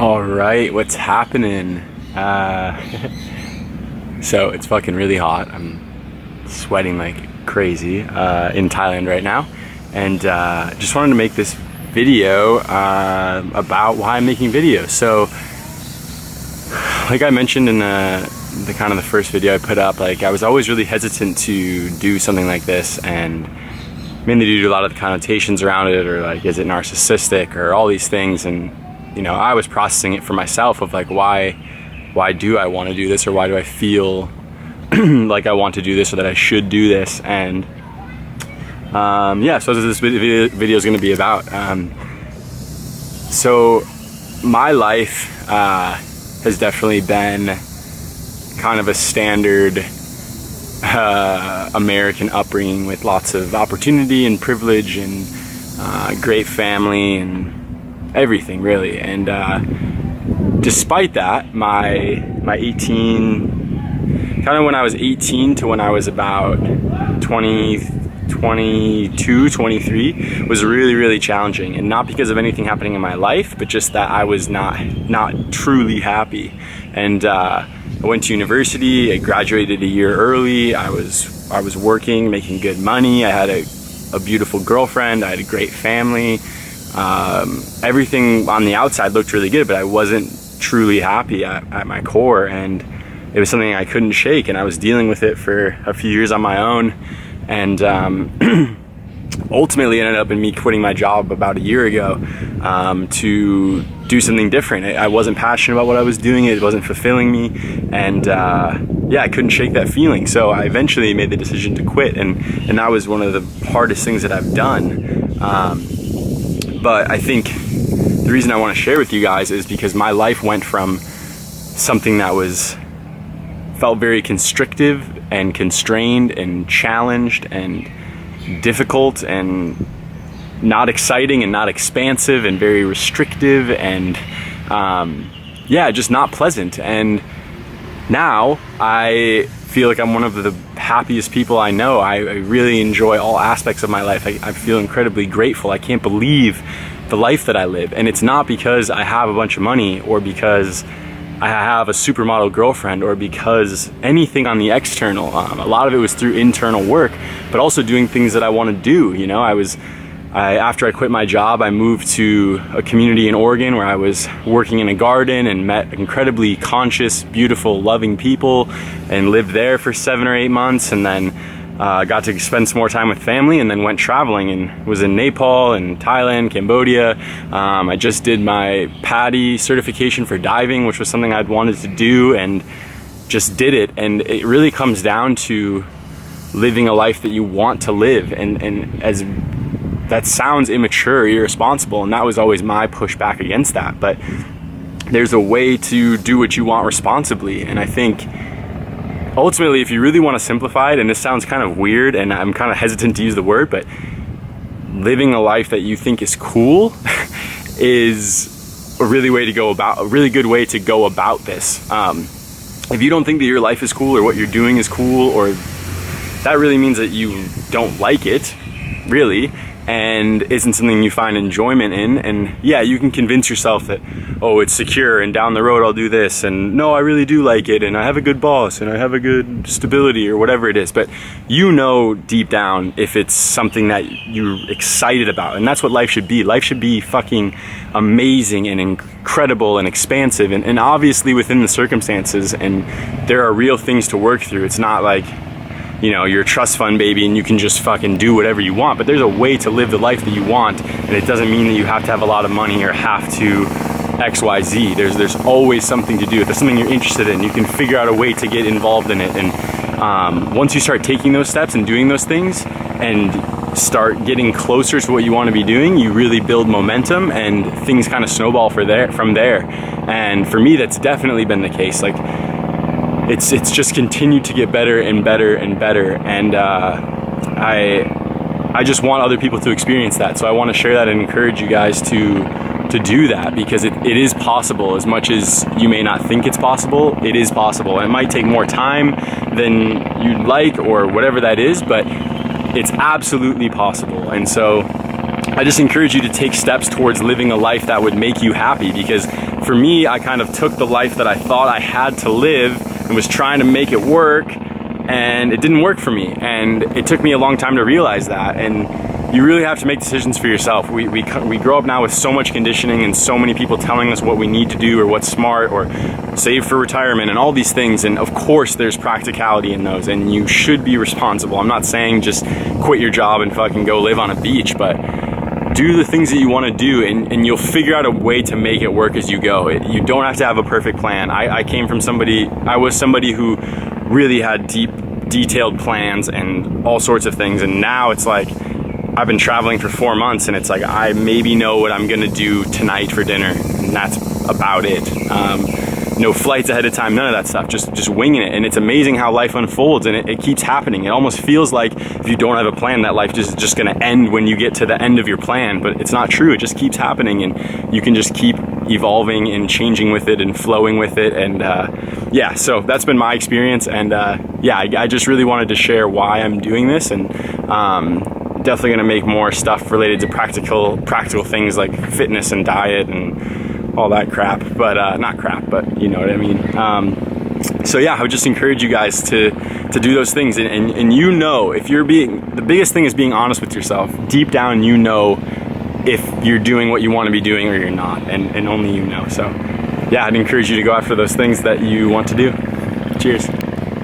All right, what's happening? So it's fucking really hot. I'm sweating like crazy in Thailand right now, and just wanted to make this video about why I'm making videos. So, like I mentioned in the kind of the first video I put up, like I was always really hesitant to do something like this, and mainly due to a lot of the connotations around it, or like, is it narcissistic, or all these things. And you know, I was processing it for myself of like, why do I want to do this, or why do I feel like I want to do this, or that I should do this. And yeah, so this video is going to be about. So my life has definitely been kind of a standard American upbringing with lots of opportunity and privilege and great family and everything really. And despite that, my 18, kind of when I was 18 to when I was about 22, 23 was really challenging, and not because of anything happening in my life, but just that I was not truly happy. And I went to university, I graduated a year early, I was working, making good money, I had a beautiful girlfriend, I had a great family. Everything on the outside looked really good, but I wasn't truly happy at my core, and it was something I couldn't shake, and I was dealing with it for a few years on my own. And ultimately it ended up in me quitting my job about a year ago to do something different. I wasn't passionate about what I was doing, it wasn't fulfilling me, and yeah, I couldn't shake that feeling. So I eventually made the decision to quit, and that was one of the hardest things that I've done. But I think the reason I want to share with you guys is because my life went from something that felt very constrictive and constrained and challenged and difficult and not exciting and not expansive and very restrictive and yeah, just not pleasant. And now I feel like I'm one of the happiest people I know. I really enjoy all aspects of my life. I feel incredibly grateful. I can't believe the life that I live. And it's not because I have a bunch of money, or because I have a supermodel girlfriend, or because anything on the external. A lot of it was through internal work, but also doing things that I want to do. You know, after I quit my job, I moved to a community in Oregon where I was working in a garden and met incredibly conscious, beautiful, loving people, and lived there for 7 or 8 months, and then got to spend some more time with family, and then went traveling and was in Nepal and Thailand, Cambodia. I just did my PADI certification for diving, which was something I'd wanted to do, and just did it. And it really comes down to living a life that you want to live, and as that sounds immature, irresponsible, and that was always my pushback against that. But there's a way to do what you want responsibly, and I think ultimately, if you really want to simplify it, and this sounds kind of weird and I'm kind of hesitant to use the word, but living a life that you think is cool is a really good way to go about this. If you don't think that your life is cool, or what you're doing is cool, or that really means that you don't like it, really, and isn't something you find enjoyment in. And yeah, you can convince yourself that, oh, it's secure and down the road I'll do this, and no, I really do like it, and I have a good boss, and I have a good stability, or whatever it is. But you know deep down if it's something that you're excited about, and that's what life should be. Life should be fucking amazing and incredible and expansive, and obviously within the circumstances, and there are real things to work through. It's not like, you know, you're a trust fund baby and you can just fucking do whatever you want, but there's a way to live the life that you want, and it doesn't mean that you have to have a lot of money or have to XYZ. There's always something to do. If there's something you're interested in, you can figure out a way to get involved in it. And once you start taking those steps and doing those things and start getting closer to what you want to be doing, you really build momentum, and things kind of snowball from there. And for me, that's definitely been the case. Like, it's just continued to get better and better and better, and I just want other people to experience that. So I want to share that and encourage you guys to do that, because it is possible. As much as you may not think it's possible, it is possible. And it might take more time than you'd like, or whatever that is, but it's absolutely possible. And so I just encourage you to take steps towards living a life that would make you happy, because for me, I kind of took the life that I thought I had to live and was trying to make it work, and it didn't work for me, and it took me a long time to realize that. And you really have to make decisions for yourself. We grow up now with so much conditioning and so many people telling us what we need to do or what's smart or save for retirement and all these things, and of course there's practicality in those, and you should be responsible. I'm not saying just quit your job and fucking go live on a beach, but do the things that you want to do, and you'll figure out a way to make it work as you go. You don't have to have a perfect plan. I was somebody who really had detailed plans and all sorts of things, and now it's like I've been traveling for 4 months, and it's like I maybe know what I'm gonna do tonight for dinner, and that's about it. No flights ahead of time, none of that stuff, just winging it. And it's amazing how life unfolds, and it keeps happening. It almost feels like if you don't have a plan, that life is just gonna end when you get to the end of your plan, but it's not true. It just keeps happening, and you can just keep evolving and changing with it and flowing with it. And yeah, so that's been my experience, and yeah, I just really wanted to share why I'm doing this, and definitely gonna make more stuff related to practical things like fitness and diet and all that crap, but not crap, but you know what I mean. So yeah, I would just encourage you guys to do those things, and you know, if you're the biggest thing is being honest with yourself. Deep down, you know if you're doing what you want to be doing or you're not, and only you know. So yeah, I'd encourage you to go after those things that you want to do. Cheers.